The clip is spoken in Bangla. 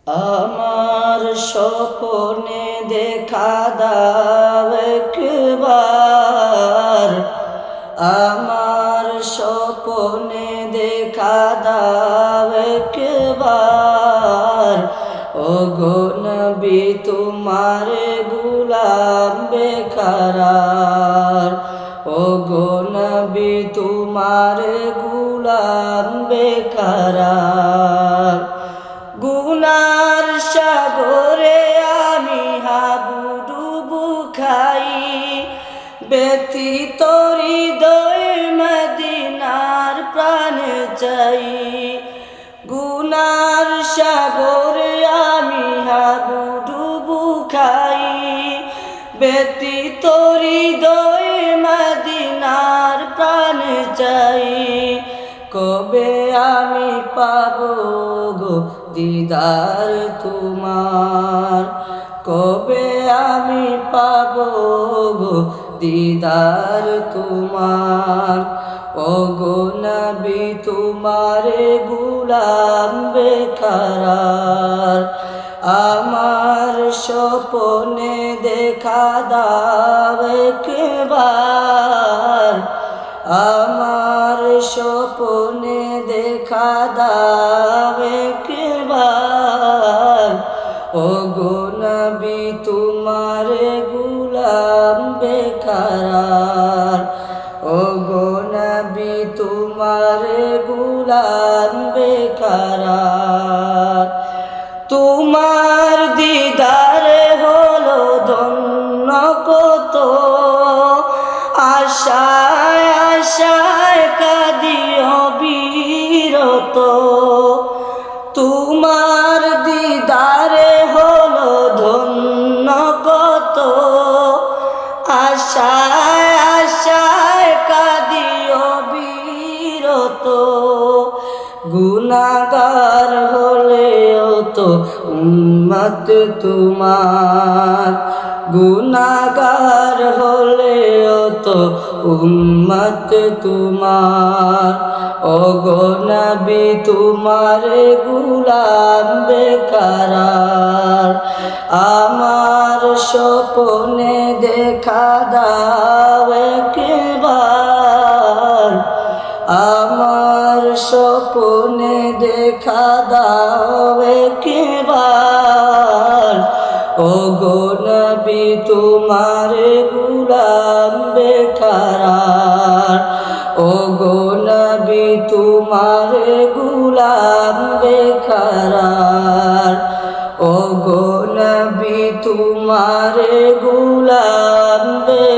আমার স্বপ্নে দেখা দাও একবার, আমার স্বপ্নে দেখা দাও একবার। ওগো নবী তোমার গুলাম বেকরার, ওগো নবী তোমার গুলাম বেকরার। গুনার সাগরে আমি হাবুডুবু খাই, ব্যতীত হৃদয় মদিনার প্রাণ চাই। গুনার সাগরে আমি হাবুডুবু খাই, ব্যতীত হৃদয় মদিনার প্রাণ চাই। কবে আমি পাবো গো দিদার তোমার, কবে আমি পাবো গো দিদার তোমার। ওগো নবী তোমার গুলাম বেকরার, আমার স্বপ্নে দেখা দাও একবার, আমার স্বপ্নে দেখা দাও একবার। ওগো নবী তোমার গুলাম বেকরার, ওগো নবী তোমার গুলাম বেকরার। তোমার দিদারে হলো ধন্য কত, আশায় আশায় কাঁদি অবিরত। তোমার দিদারে হলো ধন্য কত, আশায় আশায় কাঁদি অবিরত। গুনাহগার হলেও তো উম্মত তোমার, গুনাহগার হলেও তো উম্মত তোমার। ওগো নবী তোমার গুলাম বেকরার, আমার স্বপ্নে দেখা দাও একবার, আমার স্বপ্নে দেখা দাও একবার। ওগো নবী তোমার গুলাম বেকরার, ওগো নবী তোমার গুলাম বেকরার, ওগো নবী তোমার গুলাম বেকরার।